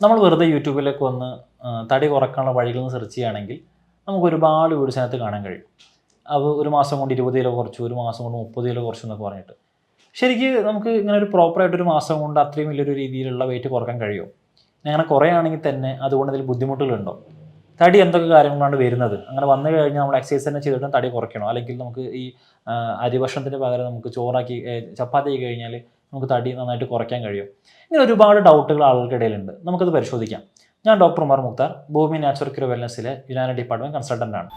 നമ്മൾ വെറുതെ യൂട്യൂബിലേക്ക് വന്ന് തടി കുറക്കാനുള്ള വഴികളെന്ന് സെർച്ച് ചെയ്യുകയാണെങ്കിൽ നമുക്ക് ഒരുപാട് വീഡിയോസ് അതിനകത്ത് കാണാൻ കഴിയും. അത് ഒരു മാസം കൊണ്ട് 20 കിലോ കുറച്ചു, ഒരു മാസം കൊണ്ട് 30 കിലോ കുറച്ചു എന്നൊക്കെ പറഞ്ഞിട്ട്. ശരിക്ക് നമുക്ക് ഇങ്ങനെ ഒരു പ്രോപ്പറായിട്ടൊരു മാസം കൊണ്ട് അത്രയും വലിയൊരു രീതിയിലുള്ള വെയിറ്റ് കുറക്കാൻ കഴിയുമോ? അങ്ങനെ കുറയുകയാണെങ്കിൽ തന്നെ അതുകൊണ്ട് എന്തെങ്കിലും ബുദ്ധിമുട്ടുകളുണ്ടോ? തടി എന്തൊക്കെ കാര്യങ്ങളാണ് വരുന്നത്? അങ്ങനെ വന്നു കഴിഞ്ഞാൽ നമ്മൾ എക്സസൈസ് തന്നെ ചെയ്തിട്ട് തടി കുറയ്ക്കണോ? അല്ലെങ്കിൽ നമുക്ക് ഈ അരി ഭക്ഷണത്തിന് പകരം നമുക്ക് ചോറാക്കി ചപ്പാത്തി ആക്കി കഴിഞ്ഞാൽ നമുക്ക് തടി നന്നായിട്ട് കുറയ്ക്കാൻ കഴിയും? ഇങ്ങനെ ഒരുപാട് ഡൗട്ടുകൾ ആളുകൾക്കിടയിലുണ്ട്. നമുക്കത് പരിശോധിക്കാം. ഞാൻ ഡോക്ടർ ഉമർ മുക്താർ, ഭൂമി നാച്ചുറൽ ക്യൂർ വെൽനസ്സിലെ യുനാനി ഡിപ്പാർട്ട്മെൻറ്റ് കൺസൾട്ടൻ്റാണ്.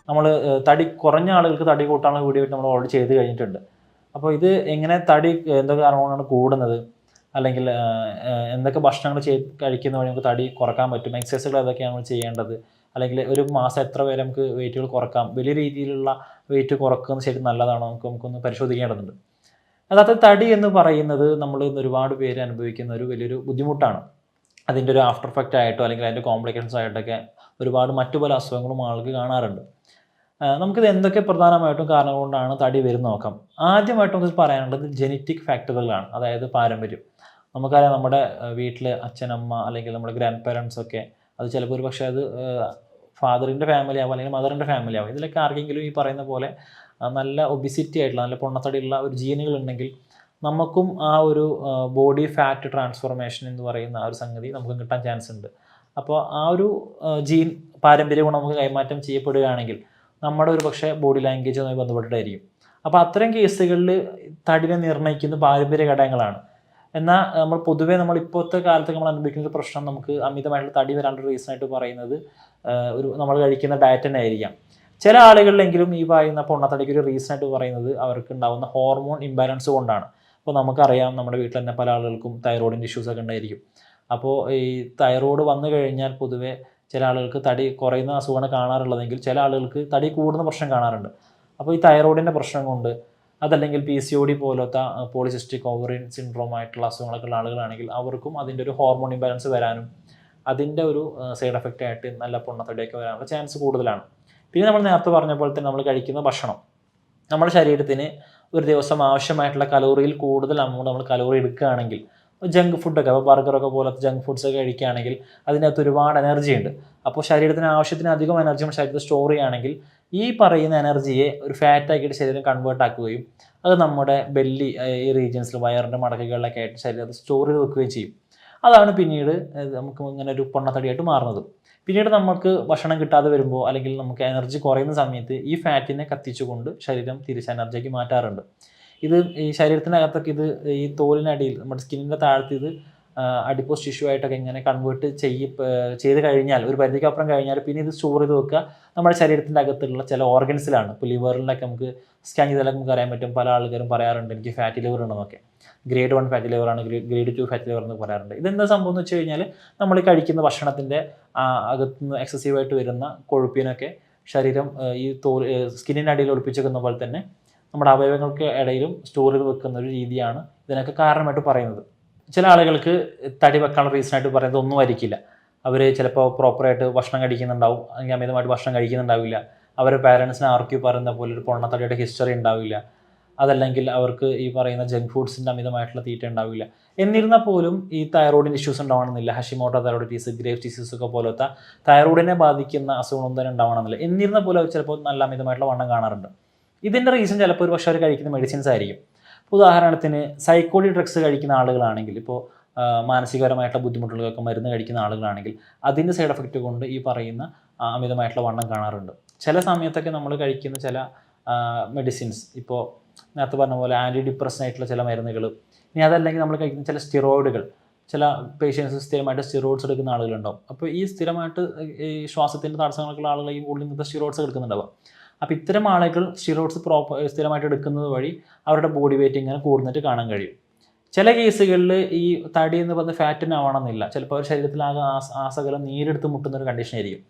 നമ്മൾ തടി കുറഞ്ഞ ആളുകൾക്ക് തടി കൂട്ടാനുള്ള വീഡിയോ നമ്മൾ ഓൾറെഡി ചെയ്ത് കഴിഞ്ഞിട്ടുണ്ട്. അപ്പോൾ ഇത് എങ്ങനെ തടി എന്തൊക്കെ കാരണങ്ങളാണ് കൂടുന്നത്, അല്ലെങ്കിൽ എന്തൊക്കെ ഭക്ഷണങ്ങൾ കഴിക്കുന്ന വഴി നമുക്ക് തടി കുറക്കാൻ പറ്റും, എക്സസൈസുകൾ ഏതൊക്കെയാണ് നമ്മൾ ചെയ്യേണ്ടത്, അല്ലെങ്കിൽ ഒരു മാസം എത്ര പേരെ നമുക്ക് വെയിറ്റുകൾ കുറക്കാം, വലിയ രീതിയിലുള്ള വെയിറ്റ് കുറക്കുന്നത് ശരി നല്ലതാണോ, നമുക്കൊന്ന് പരിശോധിക്കേണ്ടതുണ്ട്. അതായത് തടി എന്ന് പറയുന്നത് നമ്മൾ ഇന്ന് ഒരുപാട് പേര് അനുഭവിക്കുന്ന ഒരു വലിയൊരു ബുദ്ധിമുട്ടാണ്. അതിൻ്റെ ഒരു ആഫ്റ്റർ എഫക്റ്റ് ആയിട്ടോ അല്ലെങ്കിൽ അതിൻ്റെ കോംപ്ലിക്കേഷൻസ് ആയിട്ടൊക്കെ ഒരുപാട് മറ്റു പല അസുഖങ്ങളും ആൾക്ക് കാണാറുണ്ട്. നമുക്കിത് എന്തൊക്കെ പ്രധാനമായിട്ടും കാരണങ്ങൾ കൊണ്ടാണ് തടി വരുന്നത് നോക്കാം. ആദ്യമായിട്ട് നമുക്ക് പറയാനുള്ളത് ജെനറ്റിക് ഫാക്ടറുകളാണ്, അതായത് പാരമ്പര്യം. നമുക്കറിയാം നമ്മുടെ വീട്ടിൽ അച്ഛനമ്മ അല്ലെങ്കിൽ നമ്മുടെ ഗ്രാൻഡ് പാരൻസ് ഒക്കെ, അത് ചിലപ്പോൾ ഒരു പക്ഷേ അത് ഫാദറിൻ്റെ ഫാമിലി ആവും അല്ലെങ്കിൽ മദറിൻ്റെ ഫാമിലി ആവും. ഇതിലൊക്കെ ആർക്കെങ്കിലും ഈ പറയുന്ന പോലെ നല്ല ഒബിസിറ്റി ആയിട്ടുള്ള നല്ല പൊണ്ണത്തടിയുള്ള ഒരു ജീനുകൾ ഉണ്ടെങ്കിൽ നമുക്കും ആ ഒരു ബോഡി ഫാറ്റ് ട്രാൻസ്ഫോർമേഷൻ എന്ന് പറയുന്ന ആ ഒരു സംഗതി നമുക്ക് കിട്ടാൻ ചാൻസ് ഉണ്ട്. അപ്പോൾ ആ ഒരു ജീൻ പാരമ്പര്യം കൊണ്ട് നമുക്ക് കൈമാറ്റം ചെയ്യപ്പെടുകയാണെങ്കിൽ നമ്മുടെ ഒരു പക്ഷേ ബോഡി ലാംഗ്വേജുമായി ബന്ധപ്പെട്ടിട്ടായിരിക്കും. അപ്പോൾ അത്തരം കേസുകളിൽ തടിനെ നിർണ്ണയിക്കുന്ന പാരമ്പര്യ ഘടകങ്ങളാണ്. എന്നാൽ നമ്മൾ പൊതുവേ നമ്മൾ ഇപ്പോഴത്തെ കാലത്ത് നമ്മൾ അനുഭവിക്കുന്ന ഒരു പ്രശ്നം, നമുക്ക് അമിതമായിട്ടുള്ള തടി വരാനുള്ള റീസൺ ആയിട്ട് പറയുന്നത് നമ്മൾ കഴിക്കുന്ന ഡയറ്റ് തന്നെ ആയിരിക്കാം. ചില ആളുകളിലെങ്കിലും ഈ പറയുന്ന പൊണ്ണത്തടിക്ക് ഒരു റീസൺ ആയിട്ട് പറയുന്നത് അവർക്ക് ഉണ്ടാകുന്ന ഹോർമോൺ ഇംബാലൻസ് കൊണ്ടാണ്. അപ്പോൾ നമുക്കറിയാം നമ്മുടെ വീട്ടിൽ തന്നെ പല ആളുകൾക്കും തൈറോയിഡിൻ്റെ ഇഷ്യൂസൊക്കെ ഉണ്ടായിരിക്കും. അപ്പോൾ ഈ തൈറോയ്ഡ് വന്നു കഴിഞ്ഞാൽ പൊതുവെ ചില ആളുകൾക്ക് തടി കുറയുന്ന അസുഖമാണ് കാണാറുള്ളതെങ്കിൽ ചില ആളുകൾക്ക് തടി കൂടുന്ന പ്രശ്നം കാണാറുണ്ട്. അപ്പോൾ ഈ തൈറോയിഡിൻ്റെ പ്രശ്നം കൊണ്ട്, അതല്ലെങ്കിൽ PCOD പോലത്തെ പോളിസിസ്റ്റിക് ഓവറിൻ സിൻഡ്രോം ആയിട്ടുള്ള അസുഖങ്ങളൊക്കെ ഉള്ള ആളുകളാണെങ്കിൽ അവർക്കും അതിൻ്റെ ഒരു ഹോർമോൺ ഇംബാലൻസ് വരാനും അതിൻ്റെ ഒരു സൈഡ് എഫക്റ്റ് ആയിട്ട് നല്ല പൊണ്ണത്തടിയൊക്കെ വരാനുള്ള ചാൻസ് കൂടുതലാണ്. പിന്നെ നമ്മൾ നേരത്തെ പറഞ്ഞ പോലെ തന്നെ നമ്മൾ കഴിക്കുന്ന ഭക്ഷണം, നമ്മുടെ ശരീരത്തിന് ഒരു ദിവസം ആവശ്യമായിട്ടുള്ള കലോറിയിൽ കൂടുതൽ നമ്മൾ കലോറി എടുക്കുകയാണെങ്കിൽ, ജങ്ക് ഫുഡൊക്കെ, അപ്പോൾ ബർഗറൊക്കെ പോലത്തെ ജങ്ക് ഫുഡ്സ് ഒക്കെ കഴിക്കുകയാണെങ്കിൽ അതിനകത്ത് ഒരുപാട് എനർജി ഉണ്ട്. അപ്പോൾ ശരീരത്തിന് ആവശ്യത്തിന് അധികം എനർജി നമ്മുടെ ശരീരത്തിൽ സ്റ്റോർ ചെയ്യുകയാണെങ്കിൽ ഈ പറയുന്ന എനർജിയെ ഒരു ഫാറ്റാക്കിയിട്ട് ശരീരം കൺവേർട്ട് ആക്കുകയും അത് നമ്മുടെ ബെല്ലി ഈ റീജിയൻസിൽ വയറിൻ്റെ മടക്കുകളിലൊക്കെ ആയിട്ട് ശരീരത്തിൽ സ്റ്റോർ ചെയ്ത് വെക്കുകയും ചെയ്യും. അതാണ് പിന്നീട് നമുക്ക് ഇങ്ങനെ ഒരു പൊണ്ണത്തടിയായിട്ട് മാറുന്നത്. പിന്നീട് നമുക്ക് ഭക്ഷണം കിട്ടാതെ വരുമ്പോൾ അല്ലെങ്കിൽ നമുക്ക് എനർജി കുറയുന്ന സമയത്ത് ഈ ഫാറ്റിനെ കത്തിച്ചുകൊണ്ട് ശരീരം തിരിച്ച് എനർജിക്ക് മാറ്റാറുണ്ട്. ഇത് ഈ ശരീരത്തിനകത്തൊക്കെ ഇത് ഈ തോലിനടിയിൽ നമ്മുടെ സ്കിന്നിൻ്റെ താഴത്ത് ഇത് അഡിപ്പോസ് ടിഷ്യൂ ആയിട്ടൊക്കെ ഇങ്ങനെ കൺവേർട്ട് ചെയ്ത് കഴിഞ്ഞാൽ ഒരു പരിധിക്കപ്പുറം കഴിഞ്ഞാൽ പിന്നെ ഇത് സ്റ്റോർ ചെയ്ത് വെക്കുക നമ്മുടെ ശരീരത്തിൻ്റെ അകത്തുള്ള ചില ഓർഗൻസിലാണ്. ഇപ്പോൾ ലിവറിലൊക്കെ നമുക്ക് സ്കാൻ ചെയ്താലൊക്കെ നമുക്ക് അറിയാൻ പറ്റും. പല ആൾക്കാരും പറയാറുണ്ട് എനിക്ക് ഫാറ്റി ലിവർ ഉണ്ടെന്നൊക്കെ. ഗ്രേഡ് 1 ഫാറ്റി ലിവറാണ്, ഗ്രേഡ് 2 ഫാറ്റി ലിവർ എന്ന് പറയാറുണ്ട്. ഇതെന്താ സംഭവം എന്ന് വെച്ച് കഴിഞ്ഞാൽ നമ്മൾ ഈ കഴിക്കുന്ന ഭക്ഷണത്തിൻ്റെ അകത്തുനിന്ന് എക്സസീവായിട്ട് വരുന്ന കൊഴുപ്പിനൊക്കെ ശരീരം ഈ സ്കിന്നിൻ്റെ അടിയിൽ ഒളിപ്പിച്ച് വെക്കുന്ന പോലെ തന്നെ നമ്മുടെ അവയവങ്ങൾക്ക് ഇടയിലും സ്റ്റോർ ചെയ്ത് വെക്കുന്ന ഒരു രീതിയാണ് ഇതിനൊക്കെ കാരണമായിട്ട് പറയുന്നത്. ചില ആളുകൾക്ക് തടി വെക്കാനുള്ള റീസണായിട്ട് പറയുന്നത് ഒന്നും ആയിരിക്കില്ല. അവർ ചിലപ്പോൾ പ്രോപ്പറായിട്ട് ഭക്ഷണം കഴിക്കുന്നുണ്ടാവും, അല്ലെങ്കിൽ അമിതമായിട്ട് ഭക്ഷണം കഴിക്കുന്നുണ്ടാവില്ല. അവരുടെ പാരൻസിനെ ആർക്കും പറയുന്ന പോലെ ഒരു പൊണ്ണത്തടിയുടെ ഹിസ്റ്ററി ഉണ്ടാവില്ല. അതല്ലെങ്കിൽ അവർക്ക് ഈ പറയുന്ന ജങ്ക് ഫുഡ്സിൻ്റെ അമിതമായിട്ടുള്ള തീറ്റ ഉണ്ടാവില്ല. എന്നിരുന്നാൽ പോലും ഈ തൈറോയിഡിൻ്റെ ഇഷ്യൂസ് ഉണ്ടാവണമെന്നില്ല. ഹഷിമോട്ടോ തൈറോയിഡിറ്റീസ്, ഗ്രേവ് ഡിസീസ് ഒക്കെ പോലത്തെ തൈറോയിഡിനെ ബാധിക്കുന്ന അസുഖങ്ങളൊന്നും തന്നെ ഉണ്ടാവണമെന്നില്ല. എന്നിരുന്നാൽ പോലും അവർ ചിലപ്പോൾ നല്ല അമിതമായിട്ടുള്ള വണ്ണം കാണാറുണ്ട്. ഇതിൻ്റെ റീസൺ ചിലപ്പോൾ ഒരു പക്ഷേ അവർ കഴിക്കുന്ന മെഡിസിൻസ് ആയിരിക്കും. ഉദാഹരണത്തിന് സൈക്കോളി ഡ്രഗ്സ് കഴിക്കുന്ന ആളുകളാണെങ്കിൽ, ഇപ്പോൾ മാനസികപരമായിട്ടുള്ള ബുദ്ധിമുട്ടുകൾക്കൊക്കെ മരുന്ന് കഴിക്കുന്ന ആളുകളാണെങ്കിൽ അതിൻ്റെ സൈഡ് എഫക്റ്റ് കൊണ്ട് ഈ പറയുന്ന അമിതമായിട്ടുള്ള വണ്ണം കാണാറുണ്ട്. ചില സമയത്തൊക്കെ നമ്മൾ കഴിക്കുന്ന ചില മെഡിസിൻസ്, ഇപ്പോൾ നേരത്തെ പറഞ്ഞ പോലെ ആൻറ്റി ഡിപ്രഷൻ ആയിട്ടുള്ള ചില മരുന്നുകൾ, ഇനി അതല്ലെങ്കിൽ നമ്മൾ കഴിക്കുന്ന ചില സ്റ്റിറോയിഡുകൾ, ചില പേഷ്യൻസ് സ്ഥിരമായിട്ട് സ്റ്റിറോയിഡ്സ് എടുക്കുന്ന ആളുകളുണ്ടാവും. അപ്പോൾ ഈ സ്ഥിരമായിട്ട് ഈ ശ്വാസത്തിൻ്റെ തടസ്സങ്ങളൊക്കെയുള്ള ആളുകൾ ഈ കൂടുതൽ ഇന്നത്തെ സ്റ്റിറോയിഡ്സ് എടുക്കുന്നുണ്ടാവും. അപ്പോൾ ഇത്തരം ആളുകൾ സ്റ്റിറോയിഡ്സ് സ്ഥിരമായിട്ട് എടുക്കുന്നത് വഴി അവരുടെ ബോഡി വെയിറ്റ് ഇങ്ങനെ കൂടുന്നിട്ട് കാണാൻ കഴിയും. ചില കേസുകളിൽ ഈ തടി എന്ന് പറഞ്ഞ ഫാറ്റിനാവണമെന്നില്ല, ചിലപ്പോൾ അവർ ശരീരത്തിലാകെ ആസകലം നീരെടുത്ത് മുട്ടുന്ന ഒരു കണ്ടീഷൻ ആയിരിക്കും.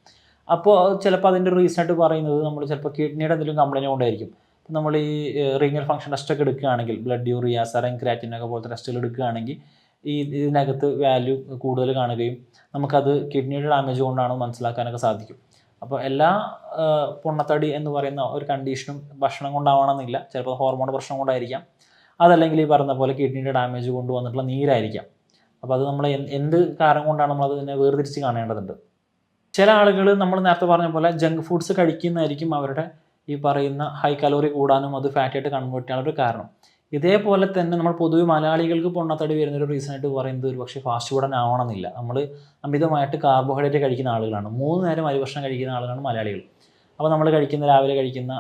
അപ്പോൾ ചിലപ്പോൾ അതിൻ്റെ റീസണായിട്ട് പറയുന്നത് നമ്മൾ ചിലപ്പോൾ കിഡ്നിയുടെ എന്തെങ്കിലും കംപ്ലൈൻറ്റ് കൊണ്ടായിരിക്കും. ഇപ്പോൾ നമ്മൾ ഈ റീനൽ ഫംഗ്ഷൻ ടെസ്റ്റൊക്കെ എടുക്കുകയാണെങ്കിൽ, ബ്ലഡ് യൂറിയ, സെറം ക്രിയാറ്റിനൊക്കെ പോലത്തെ ടെസ്റ്റുകൾ എടുക്കുകയാണെങ്കിൽ ഇതിനകത്ത് വാല്യൂ കൂടുതൽ കാണുകയും നമുക്കത് കിഡ്നിയുടെ ഡാമേജ് കൊണ്ടാണെന്ന് മനസ്സിലാക്കാനൊക്കെ സാധിക്കും. അപ്പോൾ എല്ലാ പൊണ്ണത്തടി എന്ന് പറയുന്ന ഒരു കണ്ടീഷനും ഭക്ഷണം കൊണ്ടാവണമെന്നില്ല, ചിലപ്പോൾ ഹോർമോൺ പ്രശ്നം കൊണ്ടായിരിക്കാം. അതല്ലെങ്കിൽ ഈ പറഞ്ഞ പോലെ കിഡ്നിയുടെ ഡാമേജ് കൊണ്ടുവന്നിട്ടുള്ള നീരായിരിക്കാം. അപ്പോൾ അത് നമ്മൾ എന്ത് കാരണം കൊണ്ടാണ് നമ്മളത് തന്നെ വേർതിരിച്ച് കാണേണ്ടതുണ്ട്. ചില ആളുകൾ നമ്മൾ നേരത്തെ പറഞ്ഞ പോലെ ജങ്ക് ഫുഡ്സ് കഴിക്കുന്നതായിരിക്കും അവരുടെ ഈ പറയുന്ന ഹൈ കലോറി കൂടാനും അത് ഫാറ്റായിട്ട് കൺവേർട്ട് ചെയ്യാനൊരു കാരണം. ഇതേപോലെ തന്നെ നമ്മൾ പൊതുവെ മലയാളികൾക്ക് പൊണ്ണത്തടി വരുന്നൊരു റീസണായിട്ട് പറയുന്നത് ഒരു പക്ഷേ ഫാസ്റ്റ് ഫുഡ് തന്നെ ആവണമെന്നില്ല. നമ്മൾ അമിതമായിട്ട് കാർബോഹൈഡ്രേറ്റ് കഴിക്കുന്ന ആളുകളാണ്. 3 നേരം അരിഭക്ഷണം കഴിക്കുന്ന ആളുകളാണ് മലയാളികൾ. അപ്പോൾ നമ്മൾ രാവിലെ കഴിക്കുന്ന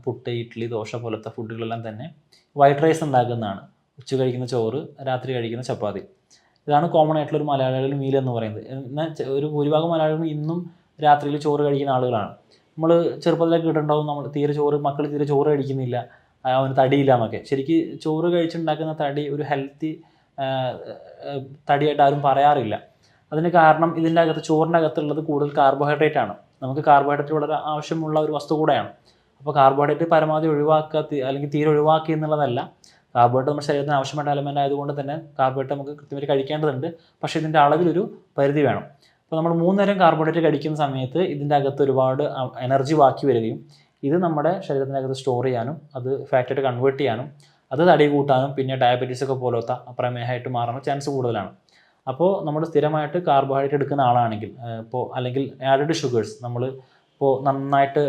പുട്ട്, ഇഡ്ഡലി, ദോശ പോലത്തെ ഫുഡുകളെല്ലാം തന്നെ വൈറ്റ് റൈസ് ഉണ്ടാക്കുന്നതാണ്. ഉച്ച കഴിക്കുന്ന ചോറ്, രാത്രി കഴിക്കുന്ന ചപ്പാത്തി. ഇതാണ് കോമൺ ആയിട്ടുള്ള ഒരു മലയാളികളുടെ മീൽ എന്ന് പറയുന്നത്. എന്നാൽ ഒരു ഭൂരിഭാഗം മലയാളികളും ഇന്നും രാത്രിയിൽ ചോറ് കഴിക്കുന്ന ആളുകളാണ്. നമ്മൾ ചെറുപ്പത്തിലൊക്കെ കേട്ടിട്ടുണ്ടാവും മക്കൾ തീരെ ചോറ് കഴിക്കുന്നില്ല, അവന് തടിയില്ല എന്നൊക്കെ. ശരിക്കും ചോറ് കഴിച്ചുണ്ടാക്കുന്ന തടി ഒരു ഹെൽത്തി തടിയായിട്ട് ആരും പറയാറില്ല. അതിന് കാരണം ചോറിൻ്റെ അകത്തുള്ളത് കൂടുതൽ കാർബോഹൈഡ്രേറ്റ് ആണ്. നമുക്ക് കാർബോഹൈഡ്രേറ്റ് വളരെ ആവശ്യമുള്ള ഒരു വസ്തു കൂടെയാണ്. അപ്പോൾ കാർബോഹൈഡ്രേറ്റ് പരമാവധി ഒഴിവാക്കുക അല്ലെങ്കിൽ തീരെ ഒഴിവാക്കുക എന്നുള്ളതല്ല. കാർബോഹൈഡ്രേറ്റ് നമ്മുടെ ശരീരത്തിന് ആവശ്യമായിട്ട് എലമെൻ്റ് ആയതുകൊണ്ട് തന്നെ കാർബോഹൈഡ്രേറ്റ് നമുക്ക് കൃത്യമായിട്ട് കഴിക്കേണ്ടതുണ്ട്. പക്ഷേ ഇതിൻ്റെ അളവിലൊരു പരിധി വേണം. അപ്പോൾ നമ്മൾ 3 നേരം കാർബോഹൈഡ്രേറ്റ് കഴിക്കുന്ന സമയത്ത് ഇതിൻ്റെ അകത്ത് ഒരുപാട് എനർജി ബാക്കി വരികയും ഇത് നമ്മുടെ ശരീരത്തിനകത്ത് സ്റ്റോർ ചെയ്യാനും അത് ഫാറ്റായിട്ട് കൺവേർട്ട് ചെയ്യാനും അത് തടി കൂട്ടാനും പിന്നെ ഡയബറ്റീസ് ഒക്കെ പോലത്തെ പ്രമേഹമായിട്ട് മാറാനുള്ള ചാൻസ് കൂടുതലാണ്. അപ്പോൾ നമ്മൾ സ്ഥിരമായിട്ട് കാർബോഹൈഡ്രേറ്റ് എടുക്കുന്ന ആളാണെങ്കിൽ അല്ലെങ്കിൽ ആഡഡ് ഷുഗേഴ്സ് നന്നായിട്ട്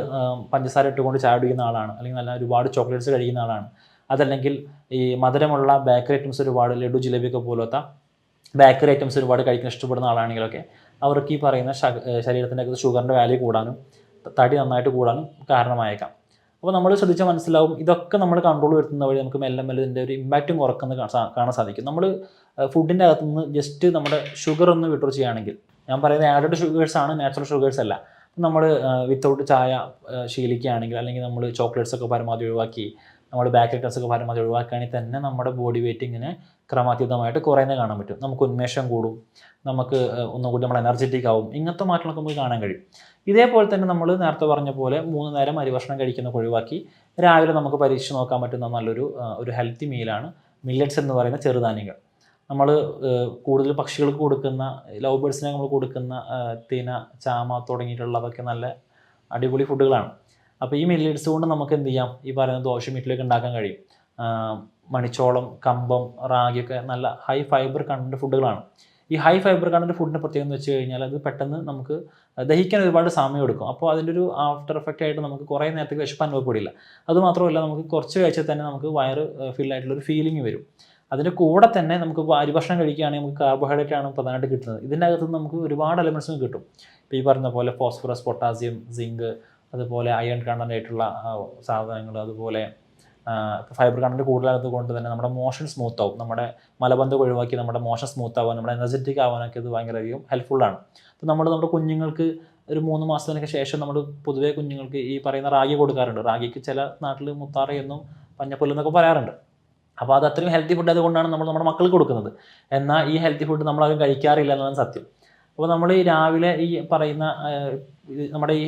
പഞ്ചസാര ഇട്ടുകൊണ്ട് ചായ കുടിക്കുന്ന ആളാണ്, അല്ലെങ്കിൽ നല്ല ഒരുപാട് ചോക്ലേറ്റ്സ് കഴിക്കുന്ന ആളാണ്, അതല്ലെങ്കിൽ ഈ മധുരമുള്ള ബേക്കറി ഐറ്റംസ് ഒരുപാട് ലഡു, ജിലേബിയൊക്കെ പോലത്തെ ബേക്കറി ഐറ്റംസ് ഒരുപാട് കഴിക്കാൻ ഇഷ്ടപ്പെടുന്ന ആളാണെങ്കിലൊക്കെ അവർക്ക് ഈ പറയുന്ന ശരീരത്തിൻ്റെ അകത്ത് ഷുഗറിൻ്റെ വാല്യൂ കൂടാനും തടി നന്നായിട്ട് കൂടാനും കാരണമായേക്കാം. അപ്പോൾ നമ്മൾ ശ്രദ്ധിച്ചാൽ മനസ്സിലാവും ഇതൊക്കെ നമ്മൾ കൺട്രോൾ വരുത്തുന്ന വഴി നമുക്ക് മെല്ലെ ഇതിൻ്റെ ഒരു ഇമ്പാക്റ്റും കുറക്കുന്നത് കാണാൻ സാധിക്കും. നമ്മൾ ഫുഡിൻ്റെ അകത്തു നിന്ന് ജസ്റ്റ് നമ്മുടെ ഷുഗർ ഒന്ന് വിഡ്രോ ചെയ്യുകയാണെങ്കിൽ, ഞാൻ പറയുന്നത് ആഡഡ് ഷുഗേഴ്സാണ്, നാച്ചുറൽ ഷുഗേഴ്സ് അല്ല. നമ്മൾ വിത്തൗട്ട് ചായ ശീലിക്കുകയാണെങ്കിൽ, അല്ലെങ്കിൽ നമ്മൾ ചോക്ലേറ്റ്സ് ഒക്കെ പരമാവധി ഒഴിവാക്കി, നമ്മൾ ബേക്കറി ഐറ്റംസ് ഒക്കെ പരമാവധി ഒഴിവാക്കുകയാണെങ്കിൽ തന്നെ നമ്മുടെ ബോഡി വെയിറ്റ് ഇങ്ങനെ ക്രമാതീതമായിട്ട് കുറയുന്നത് കാണാൻ പറ്റും. നമുക്ക് ഉന്മേഷം കൂടും, നമുക്ക് ഒന്നുകൂടി നമ്മൾ എനർജറ്റിക് ആവും. ഇങ്ങനത്തെ മാറ്റങ്ങളൊക്കെ നമുക്ക് കാണാൻ കഴിയും. ഇതേപോലെ തന്നെ നമ്മൾ നേരത്തെ പറഞ്ഞ പോലെ 3 നേരം അരിഭക്ഷണം കഴിക്കുന്നതൊക്കെ ഒഴിവാക്കി രാവിലെ നമുക്ക് പരീക്ഷിച്ച് നോക്കാൻ പറ്റുന്ന ഒരു ഹെൽത്തി മീലാണ് മില്ലറ്റ്സ് എന്ന് പറയുന്ന ചെറുധാന്യങ്ങൾ. നമ്മൾ കൂടുതൽ പക്ഷികൾക്ക് കൊടുക്കുന്ന, ലവ് ബേർഡ്സിനെ നമ്മൾ കൊടുക്കുന്ന തിന, ചാമ തുടങ്ങിയിട്ടുള്ളതൊക്കെ നല്ല അടിപൊളി ഫുഡുകളാണ്. അപ്പോൾ ഈ മില്ലറ്റ്സ് കൊണ്ട് നമുക്ക് എന്ത് ചെയ്യാം, ഈ പറയുന്ന ദോശയും ഇഡ്ഡലിയൊക്കെ ഉണ്ടാക്കാൻ കഴിയും. മണിച്ചോളം, കമ്പം, റാഗിയൊക്കെ നല്ല ഹൈ ഫൈബർ കണ്ടൻറ്റ് ഫുഡുകളാണ്. ഈ ഹൈ ഫൈബർ കണ്ടൻറ്റ് ഫുഡിൻ്റെ പ്രത്യേകത എന്ന് വെച്ച് കഴിഞ്ഞാൽ അത് പെട്ടെന്ന് നമുക്ക് ദഹിക്കാൻ ഒരുപാട് സമയം എടുക്കും. അപ്പോൾ അതിൻ്റെ ഒരു ആഫ്റ്റർ എഫക്റ്റ് ആയിട്ട് നമുക്ക് കുറേ നേരത്തേക്ക് വിശപ്പ് അനുഭവപ്പെടില്ല. അതുമാത്രമല്ല, നമുക്ക് കുറച്ച് കഴിച്ചാൽ തന്നെ നമുക്ക് വയറ് ഫില്ലായിട്ടുള്ളൊരു ഫീലിംഗ് വരും. അതിൻ്റെ കൂടെ തന്നെ നമുക്ക് അരിഭക്ഷണം കഴിക്കുകയാണെങ്കിൽ നമുക്ക് കാർബോഹൈഡ്രേറ്റ് ആണ് പ്രധാനമായിട്ട് കിട്ടുന്നത്. ഇതിൻ്റെ അകത്ത് നമുക്ക് ഒരുപാട് എലമെൻറ്റ്സും കിട്ടും. ഇപ്പോൾ ഈ പറഞ്ഞ പോലെ ഫോസ്ഫറസ്, പൊട്ടാസ്യം, സിങ്ക്, അതുപോലെ അയൺ കണ്ടൻ്റ് ആയിട്ടുള്ള സാധനങ്ങൾ, അതുപോലെ ഫൈബർ കണ്ടൻറ്റ് കൂടുതലായത് കൊണ്ട് തന്നെ നമ്മുടെ മോഷൻ സ്മൂത്ത് ആവും. നമ്മുടെ മലബന്ധം ഒഴിവാക്കി നമ്മുടെ മോഷൻ സ്മൂത്ത് ആവാൻ, നമ്മുടെ എനർജറ്റിക് ആവാനൊക്കെ ഇത് ഭയങ്കരധികം ഹെൽപ്ഫുള്ളാണ്. അപ്പോൾ നമ്മുടെ കുഞ്ഞുങ്ങൾക്ക് ഒരു 3 മാസത്തിനൊക്കെ ശേഷം നമ്മൾ പൊതുവേ കുഞ്ഞുങ്ങൾക്ക് ഈ പറയുന്ന റാഗി കൊടുക്കാറുണ്ട്. റാഗിക്ക് ചില നാട്ടിൽ മുത്താറ എന്നും പഞ്ഞപ്പുല്ല് എന്നൊക്കെ പറയാറുണ്ട്. അപ്പോൾ അത് അത്രയും ഹെൽത്തി ഫുഡ് ആയതുകൊണ്ടാണ് നമ്മൾ നമ്മുടെ മക്കൾക്ക് കൊടുക്കുന്നത്. എന്നാൽ ഈ ഹെൽത്തി ഫുഡ് നമ്മളത് കഴിക്കാറില്ല എന്നതാണ് സത്യം. അപ്പോൾ നമ്മൾ ഈ രാവിലെ ഈ പറയുന്ന നമ്മുടെ ഈ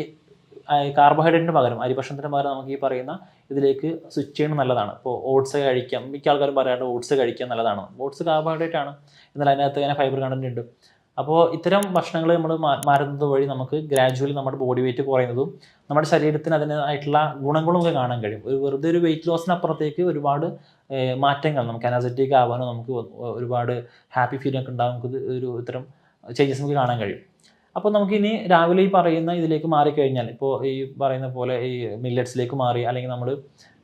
കാർബോഹൈഡ്രേറ്റിന് പകരം, അരിഭക്ഷണത്തിന് പകരം നമുക്ക് ഈ പറയുന്ന ഇതിലേക്ക് സ്വിച്ച് ചെയ്യുന്നത് നല്ലതാണ്. ഇപ്പോൾ ഓട്സ് കഴിക്കാം. മിക്ക ആൾക്കാരും പറയാറുണ്ട് ഓട്സ് കഴിക്കാൻ നല്ലതാണ്. ഓട്സ് കാർബോഹൈഡ്രേറ്റ് ആണ്, എന്നാൽ അതിനകത്ത് ഇങ്ങനെ ഫൈബർ കണ്ടൻറ്റ് ഉണ്ട്. അപ്പോൾ ഇത്തരം ഭക്ഷണങ്ങൾ നമ്മൾ മാറുന്നത് വഴി നമുക്ക് ഗ്രാജുവലി നമ്മുടെ ബോഡി വെയിറ്റ് കുറയുന്നതും നമ്മുടെ ശരീരത്തിന് അതിനായിട്ടുള്ള ഗുണങ്ങളും ഒക്കെ കാണാൻ കഴിയും. വെറുതെ ഒരു വെയിറ്റ് ലോസിനപ്പുറത്തേക്ക് ഒരുപാട് മാറ്റങ്ങൾ, നമുക്ക് എനർജറ്റിക് ആവാനും നമുക്ക് ഒരുപാട് ഹാപ്പി ഫീലിംഗ് ഉണ്ടാകും. നമുക്ക് ഇത്തരം ചേഞ്ചസ് നമുക്ക് കാണാൻ കഴിയും. അപ്പോൾ നമുക്കിനി രാവിലെ ഈ പറയുന്ന ഇതിലേക്ക് മാറിക്കഴിഞ്ഞാൽ, ഇപ്പോൾ ഈ പറയുന്ന പോലെ ഈ മില്ലറ്റ്സിലേക്ക് മാറി, അല്ലെങ്കിൽ നമ്മൾ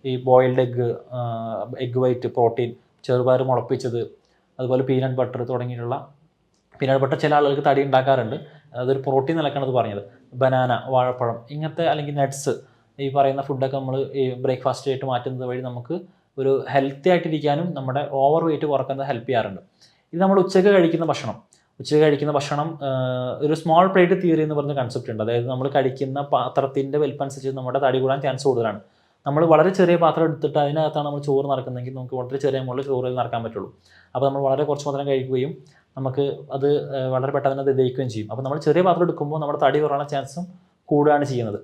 ഈ ബോയിൽഡ് എഗ്ഗ് വൈറ്റ്, പ്രോട്ടീൻ, ചെറുപയർ മുളപ്പിച്ചത്, അതുപോലെ പീനട്ട് ബട്ടർ തുടങ്ങിയിട്ടുള്ള, പീനട്ട് ബട്ടർ ചില ആളുകൾക്ക് തടി ഉണ്ടാക്കാറുണ്ട്, അതൊരു പ്രോട്ടീൻ നിലക്കാണത് പറഞ്ഞത്. ബനാന, വാഴപ്പഴം, ഇങ്ങനത്തെ അല്ലെങ്കിൽ നട്ട്സ്, ഈ പറയുന്ന ഫുഡൊക്കെ നമ്മൾ ഈ ബ്രേക്ക്ഫാസ്റ്റ് ആയിട്ട് മാറ്റുന്നത് വഴി നമുക്ക് ഒരു ഹെൽത്തി ആയിട്ടിരിക്കാനും നമ്മുടെ ഓവർ വെയിറ്റ് കുറക്കുന്നത് ഹെൽപ്പ് ചെയ്യാറുണ്ട്. ഇത് നമ്മൾ ഉച്ചയ്ക്ക് കഴിക്കുന്ന ഭക്ഷണം ഒരു സ്മോൾ പ്ലേറ്റ് തിയറി എന്ന് പറഞ്ഞ കൺസെപ്റ്റ് ഉണ്ട്. അതായത് നമ്മൾ കഴിക്കുന്ന പാത്രത്തിൻ്റെ വലിപ്പം അനുസരിച്ച് നമ്മുടെ തടി കൂടാൻ ചാൻസ് കൂടുതലാണ്. നമ്മൾ വളരെ ചെറിയ പാത്രം എടുത്തിട്ട് അതിനകത്താണ് നമ്മൾ ചോറ് നിറക്കുന്നതെങ്കിൽ നമുക്ക് വളരെ ചെറിയ മുകളിൽ ചോറ് നിറക്കാൻ പറ്റുള്ളൂ. അപ്പോൾ നമ്മൾ വളരെ കുറച്ച് മാത്രം കഴിക്കുകയും നമുക്ക് അത് വളരെ പെട്ടെന്ന് തന്നെ ദഹിക്കുകയും ചെയ്യും. അപ്പോൾ നമ്മൾ ചെറിയ പാത്രം എടുക്കുമ്പോൾ നമ്മുടെ തടി കുറയാനുള്ള ചാൻസും കൂടുകയാണ് ചെയ്യുന്നത്.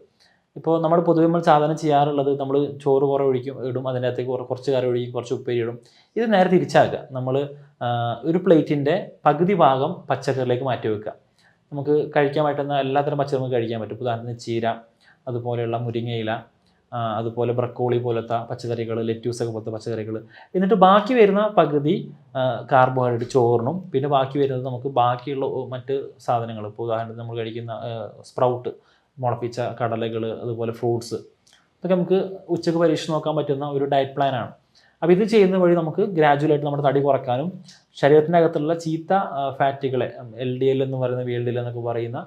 ഇപ്പോൾ നമ്മൾ പൊതുവെ സാധാരണ ചെയ്യാറുള്ളത്, നമ്മൾ ചോറ് കുറേ ഇടും, അതിനകത്തേക്ക് കുറച്ച് കറി ഒഴിക്കും, കുറച്ച് ഉപ്പേരി ഇടും. ഇത് നേരെ തിരിച്ചാക്കുക. നമ്മൾ ഒരു പ്ലേറ്റിൻ്റെ പകുതി ഭാഗം പച്ചക്കറിയിലേക്ക് മാറ്റി വെക്കുക. നമുക്ക് കഴിക്കാൻ പറ്റുന്ന എല്ലാത്തരം പച്ചക്കറി കഴിക്കാൻ പറ്റും. ഉദാഹരണത്തിന് ചീര, അതുപോലെയുള്ള മുരിങ്ങയില, അതുപോലെ ബ്രക്കോളി പോലത്തെ പച്ചക്കറികൾ, ലെറ്റ്യൂസൊക്കെ പോലത്തെ പച്ചക്കറികൾ. എന്നിട്ട് ബാക്കി വരുന്ന പകുതി കാർബോഹൈഡ്രേറ്റ് ചോറിനും, പിന്നെ ബാക്കി വരുന്നത് നമുക്ക് ബാക്കിയുള്ള മറ്റ് സാധനങ്ങൾ, ഇപ്പോൾ ഉദാഹരണത്തിന് നമ്മൾ കഴിക്കുന്ന സ്പ്രൗട്ട്, മുളപ്പിച്ച കടലകൾ, അതുപോലെ ഫ്രൂട്ട്സ്, ഇതൊക്കെ നമുക്ക് ഉച്ചക്ക് പരീക്ഷിച്ച് നോക്കാൻ പറ്റുന്ന ഒരു ഡയറ്റ് പ്ലാനാണ്. അപ്പോൾ ഇത് ചെയ്യുന്ന വഴി നമുക്ക് ഗ്രാജുവലായിട്ട് നമ്മുടെ തടി കുറയ്ക്കാനും ശരീരത്തിൻ്റെ അകത്തുള്ള ചീത്ത ഫാറ്റുകളെ, LDL എന്ന് പറയുന്ന VLDL എന്നൊക്കെ പറയുന്ന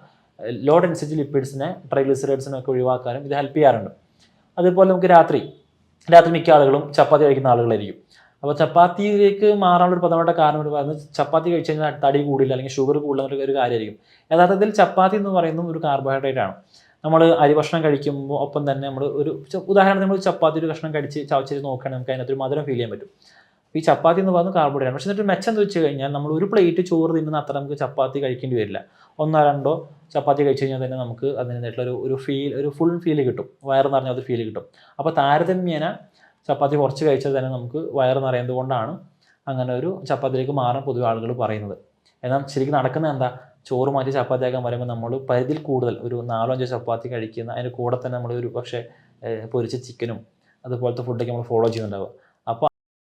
ലോ ഡെൻസിറ്റി ലിപ്പിഡ്സിനെ, ട്രൈഗ്ലിസറൈഡ്സിനെ ഒക്കെ ഒഴിവാക്കാനും ഇത് ഹെൽപ്പ് ചെയ്യാറുണ്ട്. അതുപോലെ നമുക്ക് രാത്രി മിക്ക ആളുകളും ചപ്പാത്തി കഴിക്കുന്ന ആളുകളായിരിക്കും. അപ്പോൾ ചപ്പാത്തിയിലേക്ക് മാറാനുള്ള ഒരു പ്രധാനപ്പെട്ട കാരണം എന്ന് പറയുന്നത് ചപ്പാത്തി കഴിച്ച് കഴിഞ്ഞാൽ തടി കൂടില്ല അല്ലെങ്കിൽ ഷുഗർ കൂടുതൽ ഒരു കാര്യമായിരിക്കും. യഥാർത്ഥത്തിൽ ചപ്പാത്തി എന്ന് പറയുന്നത് ഒരു കാർബോഹൈഡ്രേറ്റ് ആണ്. നമ്മൾ അരി ഭക്ഷണം കഴിക്കുമ്പോൾ ഒപ്പം തന്നെ നമ്മൾ ഒരു ഉദാഹരണത്തിന് നമ്മൾ ചപ്പാത്തി ഒരു കഷ്ണം കടിച്ച് ചവച്ച് നോക്കുകയാണെങ്കിൽ നമുക്ക് അതിനകത്തൊരു മധുരം ഫീൽ ചെയ്യാൻ പറ്റും. ഈ ചപ്പാത്തി എന്ന് പറയുന്നത് കാർബോഹൈഡ്രേറ്റ് ആണ്. പക്ഷേ എന്നിട്ട് മെച്ചം എന്ന് വെച്ച് കഴിഞ്ഞാൽ നമ്മൾ ഒരു പ്ലേറ്റ് ചോറ് തിന്നുന്ന അത്ര നമുക്ക് ചപ്പാത്തി കഴിക്കേണ്ടി വരില്ല. 1-2 ചപ്പാത്തി കഴിച്ച് കഴിഞ്ഞാൽ തന്നെ നമുക്ക് അതിനായിട്ടുള്ള ഒരു ഫുൾ ഫീൽ കിട്ടും, വയറ് നിറഞ്ഞ ഒരു ഫീൽ കിട്ടും. അപ്പോൾ താരതമ്യേന ചപ്പാത്തി കുറച്ച് കഴിച്ചാൽ തന്നെ നമുക്ക് വയറ് നിറയുന്നത് കൊണ്ടാണ് അങ്ങനെ ഒരു ചപ്പാത്തിയിലേക്ക് മാറാൻ പൊതുവെ ആളുകൾ പറയുന്നത്. എന്നാൽ ശരിക്കും നടക്കുന്നത് എന്താ, ചോറ് മാറ്റി ചപ്പാത്തിയാക്കാൻ പറയുമ്പോൾ നമ്മൾ പരിധിയിൽ കൂടുതൽ ഒരു 4-5 ചപ്പാത്തി കഴിക്കുന്ന, അതിൻ്റെ കൂടെ തന്നെ നമ്മൾ ഒരു പക്ഷേ പൊരിച്ച ചിക്കനും അതുപോലത്തെ ഫുഡൊക്കെ നമ്മൾ ഫോളോ ചെയ്യുന്നുണ്ടാവുക.